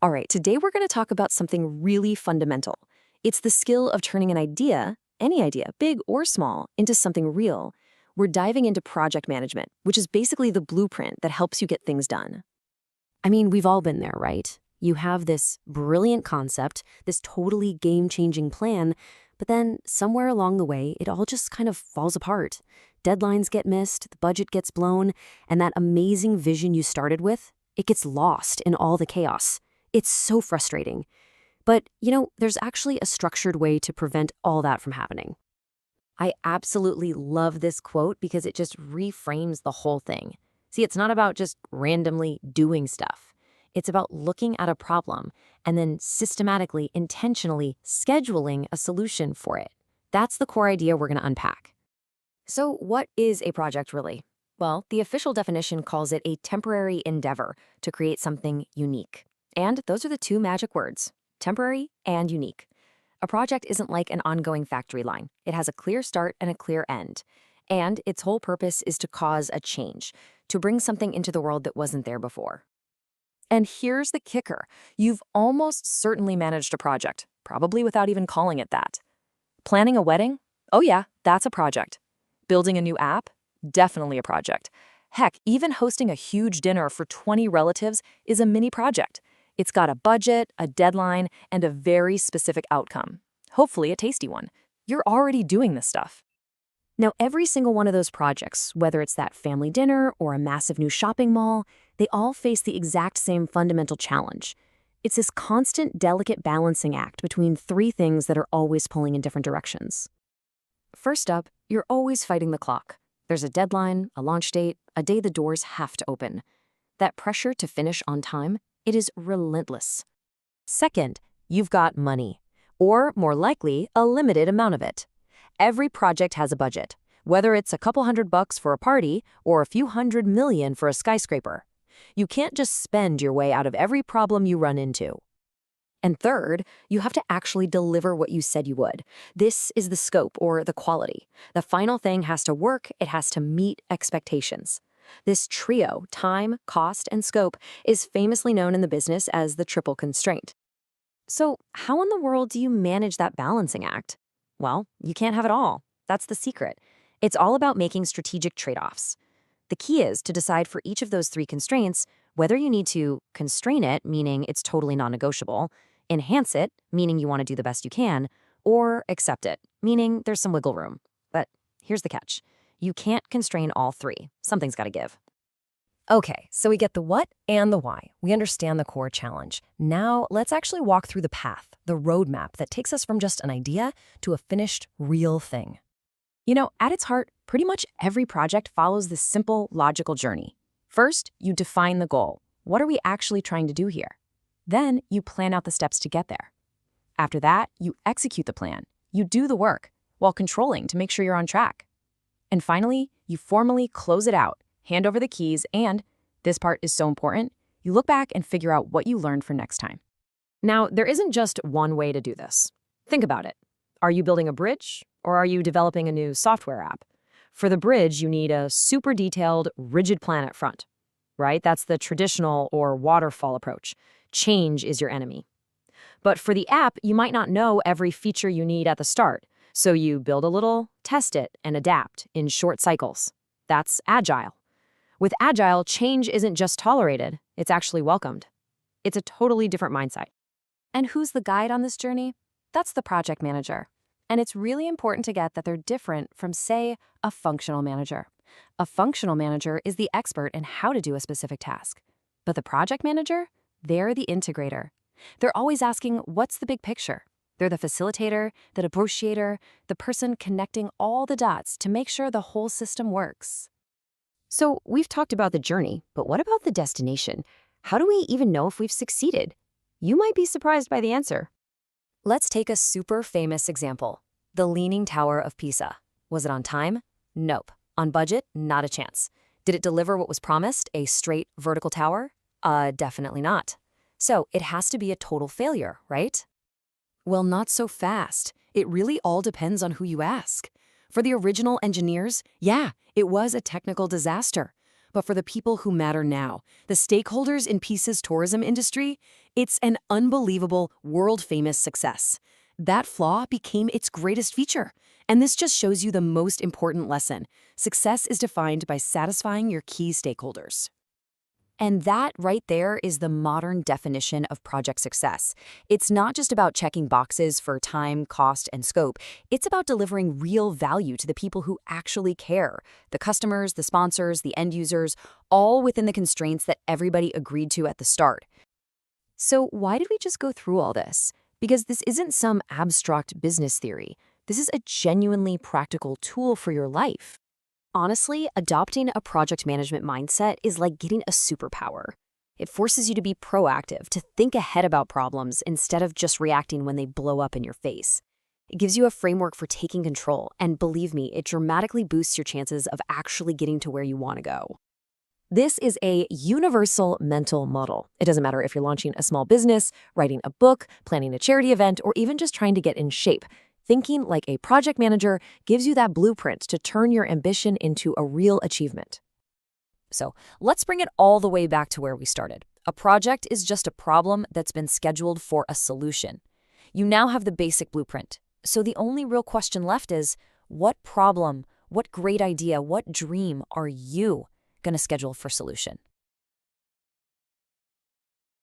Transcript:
All right, today we're going to talk about something really fundamental. It's the skill of turning an idea, any idea, big or small, into something real. We're diving into project management, which is basically the blueprint that helps you get things done. I mean, we've all been there, right? You have this brilliant concept, this totally game-changing plan, but then somewhere along the way, it all just kind of falls apart. Deadlines get missed, the budget gets blown, and that amazing vision you started with, it gets lost in all the chaos. It's so frustrating. But, there's actually a structured way to prevent all that from happening. I absolutely love this quote because it just reframes the whole thing. See, it's not about just randomly doing stuff. It's about looking at a problem and then systematically, intentionally scheduling a solution for it. That's the core idea we're going to unpack. So, what is a project really? Well, the official definition calls it a temporary endeavor to create something unique. And those are the two magic words, temporary and unique. A project isn't like an ongoing factory line. It has a clear start and a clear end. And its whole purpose is to cause a change, to bring something into the world that wasn't there before. And here's the kicker. You've almost certainly managed a project, probably without even calling it that. Planning a wedding? Oh yeah, that's a project. Building a new app? Definitely a project. Heck, even hosting a huge dinner for 20 relatives is a mini project. It's got a budget, a deadline, and a very specific outcome. Hopefully a tasty one. You're already doing this stuff. Now, every single one of those projects, whether it's that family dinner or a massive new shopping mall, they all face the exact same fundamental challenge. It's this constant, delicate balancing act between three things that are always pulling in different directions. First up, you're always fighting the clock. There's a deadline, a launch date, a day the doors have to open. That pressure to finish on time, it is relentless. Second, you've got money, or more likely, a limited amount of it. Every project has a budget, whether it's a couple $100 for a party or a few $100 million for a skyscraper. You can't just spend your way out of every problem you run into. And third, you have to actually deliver what you said you would. This is the scope or the quality. The final thing has to work, it has to meet expectations. This trio, time, cost, and scope, is famously known in the business as the triple constraint. So, how in the world do you manage that balancing act? Well, you can't have it all. That's the secret. It's all about making strategic trade-offs. The key is to decide for each of those three constraints whether you need to constrain it, meaning it's totally non-negotiable, enhance it, meaning you want to do the best you can, or accept it, meaning there's some wiggle room. But here's the catch. You can't constrain all three. Something's got to give. Okay, so we get the what and the why. We understand the core challenge. Now, let's actually walk through the path, the roadmap that takes us from just an idea to a finished, real thing. At its heart, pretty much every project follows this simple, logical journey. First, you define the goal. What are we actually trying to do here? Then, you plan out the steps to get there. After that, you execute the plan. You do the work, while controlling to make sure you're on track. And finally, you formally close it out, hand over the keys, and, this part is so important, you look back and figure out what you learned for next time. Now, there isn't just one way to do this. Think about it. Are you building a bridge, or are you developing a new software app? For the bridge, you need a super detailed, rigid plan up front, right? That's the traditional or waterfall approach. Change is your enemy. But for the app, you might not know every feature you need at the start. So you build a little, test it, and adapt in short cycles. That's agile. With agile, change isn't just tolerated, it's actually welcomed. It's a totally different mindset. And who's the guide on this journey? That's the project manager. And it's really important to get that they're different from, say, a functional manager. A functional manager is the expert in how to do a specific task. But the project manager, they're the integrator. They're always asking, what's the big picture? They're the facilitator, the negotiator, the person connecting all the dots to make sure the whole system works. So we've talked about the journey, but what about the destination? How do we even know if we've succeeded? You might be surprised by the answer. Let's take a super famous example. The Leaning Tower of Pisa. Was it on time? Nope. On budget? Not a chance. Did it deliver what was promised, a straight vertical tower? Definitely not. So it has to be a total failure, right? Well, not so fast. It really all depends on who you ask. For the original engineers, yeah, it was a technical disaster. but for the people who matter now, the stakeholders in Pisa's tourism industry, it's an unbelievable, world-famous success. That flaw became its greatest feature. And this just shows you the most important lesson. Success is defined by satisfying your key stakeholders. And that right there is the modern definition of project success. It's not just about checking boxes for time, cost, and scope. It's about delivering real value to the people who actually care. The customers, the sponsors, the end users, all within the constraints that everybody agreed to at the start. So why did we just go through all this? Because this isn't some abstract business theory. This is a genuinely practical tool for your life. Honestly, adopting a project management mindset is like getting a superpower. It forces you to be proactive, to think ahead about problems instead of just reacting when they blow up in your face. It gives you a framework for taking control, and believe me, it dramatically boosts your chances of actually getting to where you want to go. This is a universal mental model. It doesn't matter if you're launching a small business, writing a book, planning a charity event, or even just trying to get in shape. Thinking like a project manager gives you that blueprint to turn your ambition into a real achievement. So let's bring it all the way back to where we started. A project is just a problem that's been scheduled for a solution. You now have the basic blueprint. So the only real question left is, what problem, what great idea, what dream are you going to schedule for solution?